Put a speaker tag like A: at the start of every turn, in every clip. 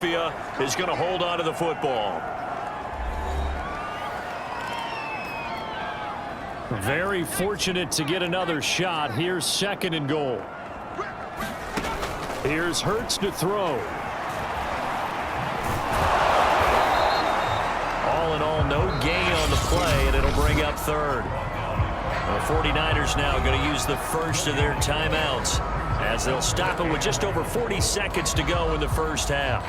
A: Is going to hold on to the football.
B: Very fortunate to get another shot. Here's 2nd and goal. Here's Hurts to throw.
A: All in all, no gain on the play, and it'll bring up 3rd. The 49ers now going to use the first of their timeouts as they'll stop it with just over 40 seconds to go in the first half.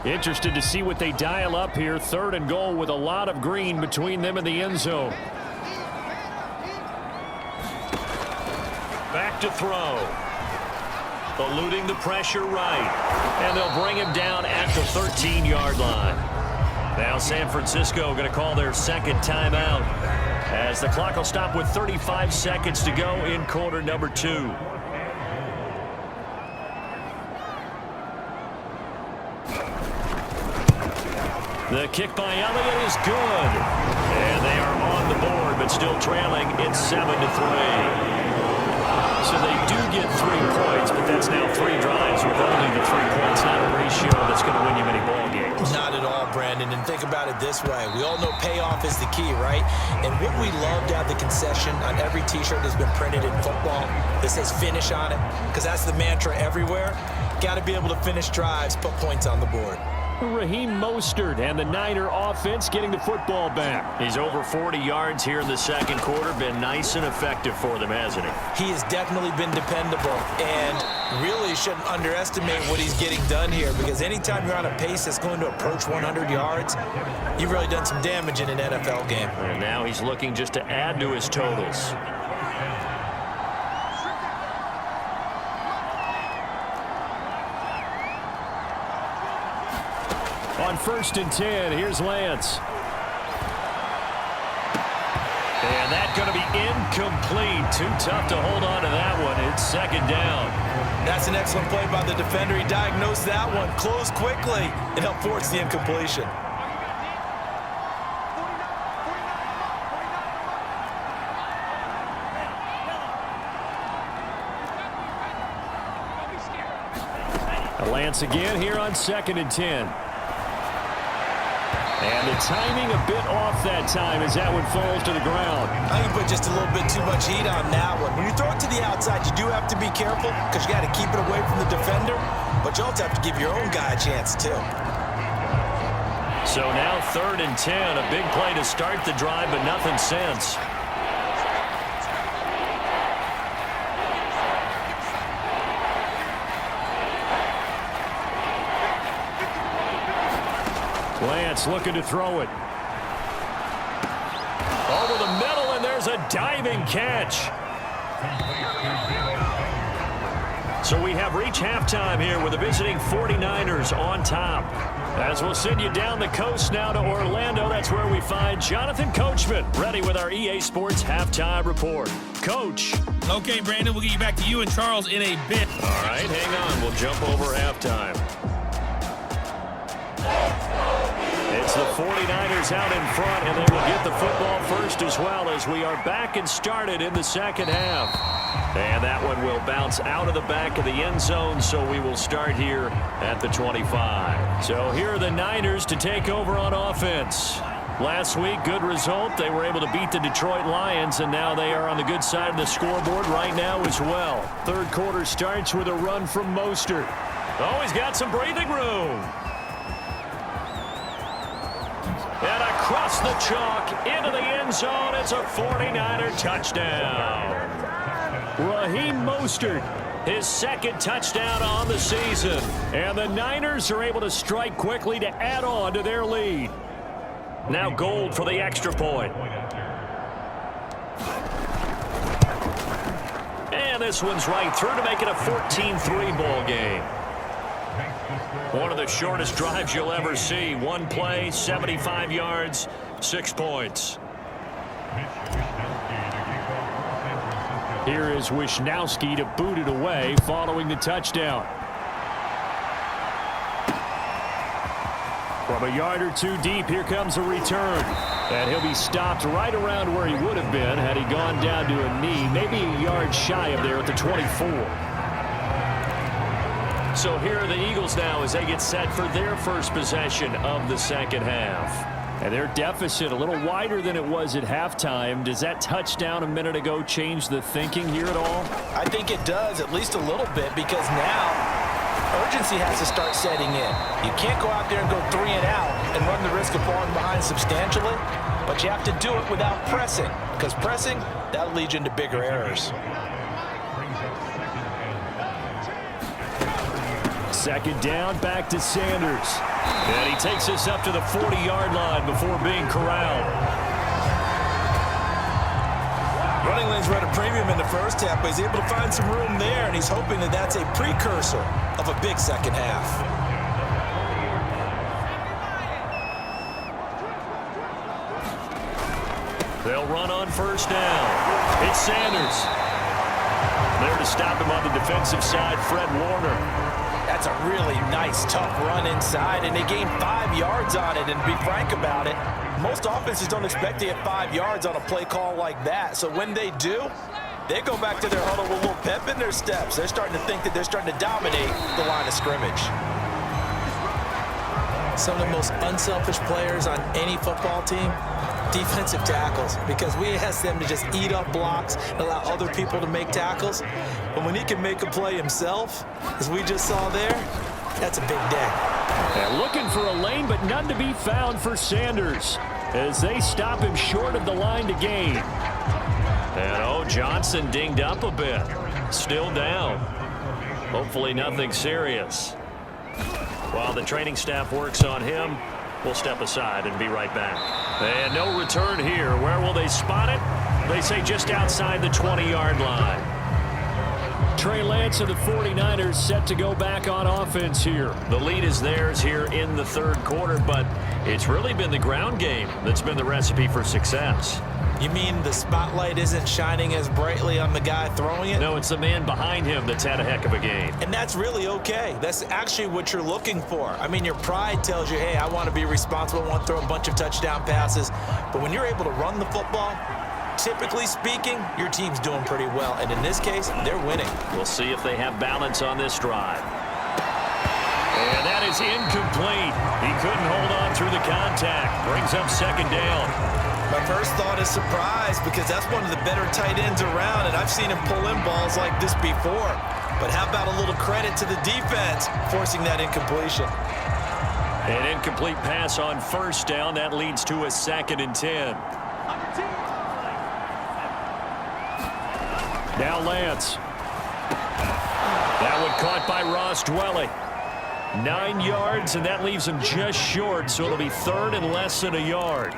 B: Interested to see what they dial up here. 3rd and goal with a lot of green between them and the end zone.
A: Back to throw. Eluding the pressure right. And they'll bring him down at the 13-yard line. Now San Francisco going to call their 2nd timeout as the clock will stop with 35 seconds to go in quarter number 2. The kick by Elliott is good. And they are on the board, but still trailing. It's 7-3. So they do get 3 points, but that's now 3 drives with only the 3 points. Not a ratio that's going to win you many ball games.
C: Not at all, Brandon. And think about it this way. We all know payoff is the key, right? And what we love to have the concession on every T-shirt that's been printed in football that says finish on it, because that's the mantra everywhere. Got to be able to finish drives, put points on the board.
B: Raheem Mostert and the Niner offense getting the football back.
A: He's over 40 yards here in the 2nd quarter. Been nice and effective for them, hasn't he?
C: He has definitely been dependable, and really shouldn't underestimate what he's getting done here, because anytime you're on a pace that's going to approach 100 yards, you've really done some damage in an NFL game.
A: And now he's looking just to add to his totals.
B: On 1st and 10, here's Lance.
A: And that's going to be incomplete. Too tough to hold on to that one. It's 2nd down.
C: That's an excellent play by the defender. He diagnosed that one, closed quickly, and helped force the incompletion.
B: Lance again here on 2nd and 10. And the timing a bit off that time as that one falls to the ground.
C: I think you put just a little bit too much heat on that one. When you throw it to the outside, you do have to be careful because you got to keep it away from the defender, but you also have to give your own guy a chance too.
A: So now 3rd and 10, a big play to start the drive, but nothing since.
B: Lance looking to throw it.
A: Over the middle, and there's a diving catch. So we have reached halftime here with the visiting 49ers on top. As we'll send you down the coast now to Orlando, that's where we find Jonathan Coachman ready with our EA Sports Halftime Report. Coach.
D: Okay, Brandon, we'll get you back to you and Charles in a bit.
A: All right, hang on. We'll jump over halftime. It's the 49ers out in front, and they will get the football first as well as we are back and started in the 2nd half. And that one will bounce out of the back of the end zone, so we will start here at the 25. So here are the Niners to take over on offense. Last week, good result. They were able to beat the Detroit Lions, and now they are on the good side of the scoreboard right now as well. 3rd quarter starts with a run from Mostert. Oh, he's got some breathing room. And across the chalk into the end zone, it's a 49er touchdown.
B: Raheem Mostert,
A: his 2nd touchdown on the season.
B: And the Niners are able to strike quickly to add on to their lead.
A: Now Gold for the extra point. And this one's right through to make it a 14-3 ball game. One of the shortest drives you'll ever see. One play, 75 yards, 6 points.
B: Here is Wisnowski to boot it away following the touchdown. From a yard or two deep, here comes a return. And he'll be stopped right around where he would have been had he gone down to a knee, maybe a yard shy of there at the 24.
A: So here are the Eagles now as they get set for their first possession of the second half.
B: And their deficit a little wider than it was at halftime. Does that touchdown a minute ago change the thinking here at all?
C: I think it does, at least a little bit, because now urgency has to start setting in. You can't go out there and go 3 and out and run the risk of falling behind substantially, but you have to do it without pressing, because pressing, that'll lead you into bigger errors.
B: Second down, back to Sanders.
A: And he takes us up to the 40-yard line before being corralled.
C: Running lanes were at a premium in the first half, but he's able to find some room there, and he's hoping that that's a precursor of a big second half.
A: They'll run on first down. It's Sanders. There to stop him on the defensive side, Fred Warner.
C: That's a really nice, tough run inside, and they gained 5 yards on it. And to be frank about it, most offenses don't expect to get 5 yards on a play call like that. So when they do, they go back to their huddle with a little pep in their steps. They're starting to think that they're starting to dominate the line of scrimmage. Some of the most unselfish players on any football team, defensive tackles, because we ask them to just eat up blocks and allow other people to make tackles. But when he can make a play himself, as we just saw there, that's a big day.
B: And looking for a lane, but none to be found for Sanders as they stop him short of the line to gain.
A: And Johnson dinged up a bit. Still down. Hopefully nothing serious. While the training staff works on him, we'll step aside and be right back. And no return here. Where will they spot it? They say just outside the 20-yard line.
B: Trey Lance of the 49ers set to go back on offense here.
A: The lead is theirs here in the third quarter, but it's really been the ground game that's been the recipe for success.
C: You mean the spotlight isn't shining as brightly on the guy throwing it?
A: No, it's the man behind him that's had a heck of a game.
C: And that's really okay. That's actually what you're looking for. I mean, your pride tells you, hey, I want to be responsible, I want to throw a bunch of touchdown passes. But when you're able to run the football, typically speaking, your team's doing pretty well. And in this case, they're winning.
A: We'll see if they have balance on this drive. And that is incomplete. He couldn't hold on through the contact. Brings up second down.
C: My first thought is surprise, because that's one of the better tight ends around, and I've seen him pull in balls like this before. But how about a little credit to the defense forcing that incompletion?
A: An incomplete pass on first down. That leads to a 2nd and 10.
B: Now Lance. That one caught by Ross Dwelly. 9 yards, and that leaves him just short, so it'll be 3rd and less than a yard.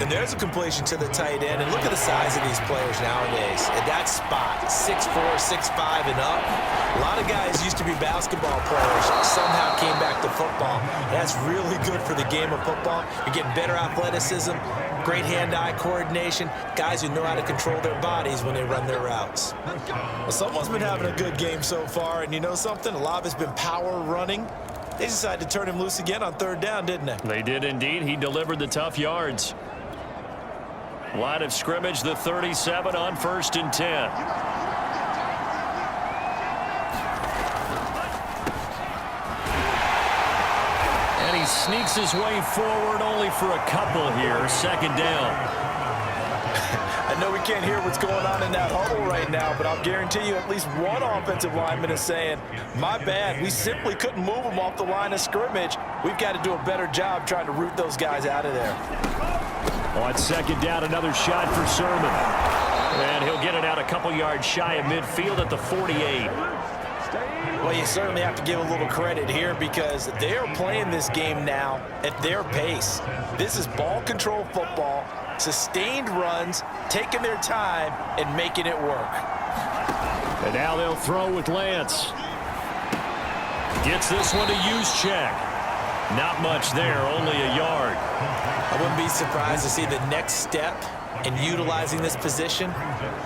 C: And there's a completion to the tight end, and look at the size of these players nowadays. At that spot, 6'4", 6'5", and up. A lot of guys used to be basketball players, somehow came back to football. That's really good for the game of football. You're getting better athleticism, great hand-eye coordination, guys who know how to control their bodies when they run their routes. Well, someone's been having a good game so far, and you know something? A lot of it's been power running. They decided to turn him loose again on 3rd down, didn't they?
A: They did indeed. He delivered the tough yards. Line of scrimmage, the 37 on 1st and 10. And he sneaks his way forward only for a couple here. 2nd down.
C: I know we can't hear what's going on in that huddle right now, but I'll guarantee you at least one offensive lineman is saying, my bad, we simply couldn't move them off the line of scrimmage. We've got to do a better job trying to root those guys out of there.
B: On 2nd down, another shot for Sermon.
A: And he'll get it out a couple yards shy of midfield at the 48.
C: Well, you certainly have to give a little credit here, because they are playing this game now at their pace. This is ball control football, sustained runs, taking their time, and making it work.
B: And now they'll throw with Lance.
A: Gets this one to Juszczyk. Not much there, only a yard.
C: I wouldn't be surprised to see the next step in utilizing this position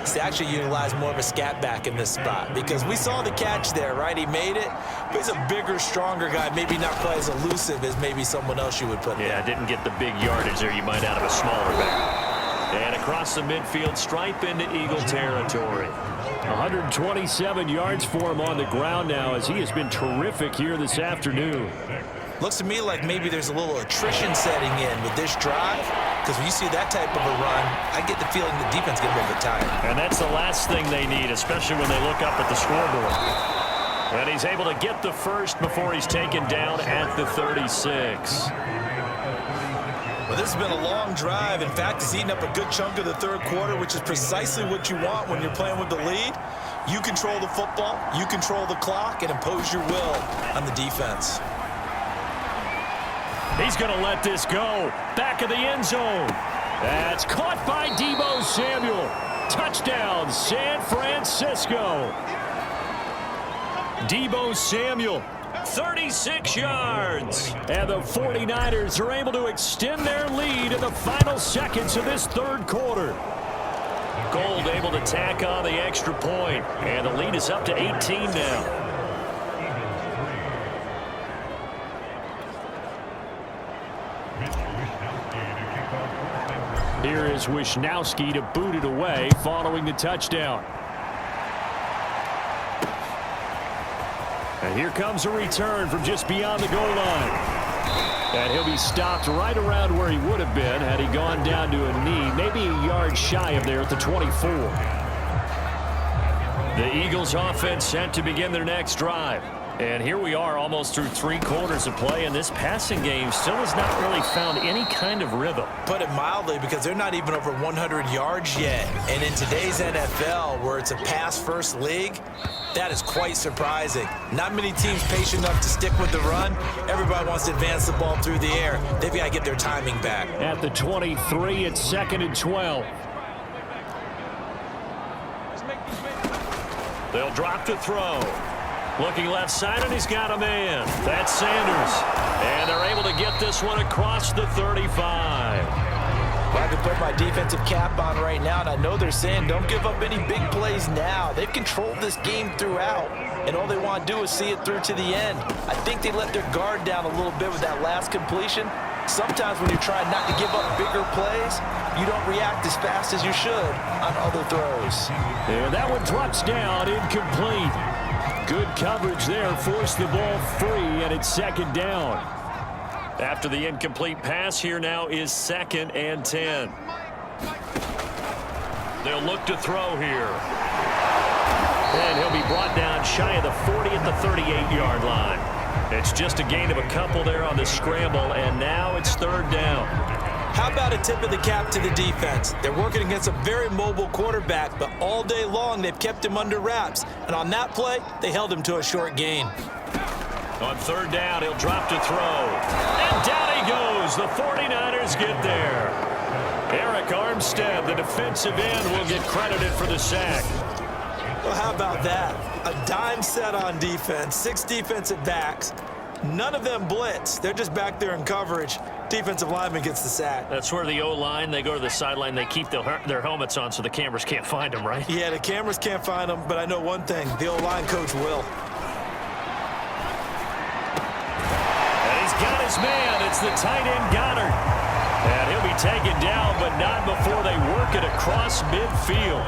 C: is to actually utilize more of a scat back in this spot, because we saw the catch there, right? He made it, but he's a bigger, stronger guy, maybe not quite as elusive as maybe someone else you would put there.
A: Yeah, didn't get the big yardage there you might out of a smaller back. And across the midfield stripe into Eagle territory.
B: 127 yards for him on the ground now, as he has been terrific here this afternoon.
C: Looks to me like maybe there's a little attrition setting in with this drive, because when you see that type of a run, I get the feeling the defense get a little bit tired.
A: And that's the last thing they need, especially when they look up at the scoreboard. And he's able to get the first before he's taken down at the 36.
C: Well, this has been a long drive. In fact, it's eaten up a good chunk of the third quarter, which is precisely what you want when you're playing with the lead. You control the football, you control the clock, and impose your will on the defense.
B: He's going to let this go. Back of the end zone. That's caught by Deebo Samuel. Touchdown, San Francisco. Deebo Samuel, 36 yards. And the 49ers are able to extend their lead in the final seconds of this third quarter.
A: Gold able to tack on the extra point, and the lead is up to 18 now.
B: Here is Wisnowski to boot it away following the touchdown. And here comes a return from just beyond the goal line. And he'll be stopped right around where he would have been had he gone down to a knee, maybe a yard shy of there at the 24.
A: The Eagles offense set to begin their next drive. And here we are almost through 3 quarters of play, and this passing game still has not really found any kind of rhythm.
C: Put it mildly, because they're not even over 100 yards yet. And in today's NFL, where it's a pass-first league, that is quite surprising. Not many teams patient enough to stick with the run. Everybody wants to advance the ball through the air. They've got to get their timing back.
B: At the 23, it's 2nd and 12.
A: They'll drop to throw. Looking left side, and he's got a man. That's Sanders. And they're able to get this one across the 35.
C: Well, I can put my defensive cap on right now, and I know they're saying don't give up any big plays now. They've controlled this game throughout, and all they want to do is see it through to the end. I think they let their guard down a little bit with that last completion. Sometimes when you're trying not to give up bigger plays, you don't react as fast as you should on other throws.
B: And that one drops down, incomplete. Good coverage there, forced the ball free, and it's 2nd down.
A: After the incomplete pass, here now is 2nd and 10. They'll look to throw here. And he'll be brought down shy of the 40 at the 38-yard line. It's just a gain of a couple there on the scramble, and now it's 3rd down.
C: How about a tip of the cap to the defense? They're working against a very mobile quarterback, but all day long they've kept him under wraps. And on that play, they held him to a short gain.
A: On 3rd down, he'll drop to throw. And down he goes. The 49ers get there. Eric Armstead, the defensive end, will get credited for the sack.
C: Well, how about that? A dime set on defense, 6 defensive backs. None of them blitz. They're just back there in coverage. Defensive lineman gets the sack.
A: That's where the O-line, they go to the sideline, they keep their helmets on so the cameras can't find them, right?
C: Yeah, the cameras can't find them, but I know one thing. The O-line coach will.
A: And he's got his man. It's the tight end, Goddard. And he'll be taken down, but not before they work it across midfield.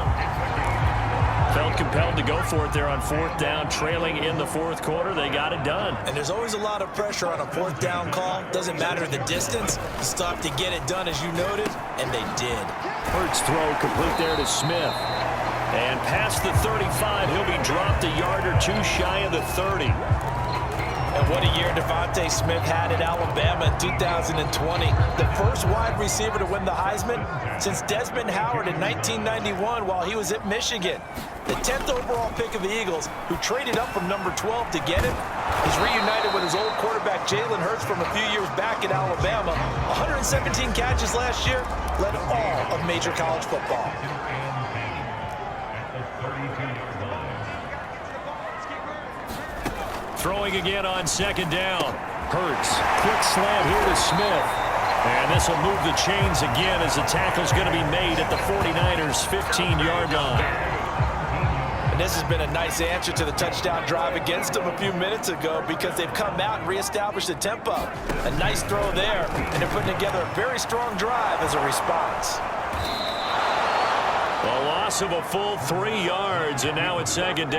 A: Felt compelled to go for it there on 4th down, trailing in the 4th quarter. They got it done.
C: And there's always a lot of pressure on a 4th down call. Doesn't matter the distance. You stop to get it done, as you noted, and they did.
B: Hurts throw complete there to Smith.
A: And past the 35, he'll be dropped a yard or 2 shy of the 30.
C: And what a year Devontae Smith had at Alabama in 2020. The first wide receiver to win the Heisman since Desmond Howard in 1991 while he was at Michigan. The 10th overall pick of the Eagles, who traded up from number 12 to get him. He's reunited with his old quarterback Jalen Hurts from a few years back at Alabama. 117 catches last year, led all of major college football.
B: Throwing again on 2nd down. Hurts, quick slant here to Smith.
A: And this will move the chains again as the tackle's going to be made at the 49ers' 15-yard line.
C: And this has been a nice answer to the touchdown drive against them a few minutes ago because they've come out and reestablished the tempo. A nice throw there, and they're putting together a very strong drive as a response.
A: A loss of a full 3 yards, and now it's second down.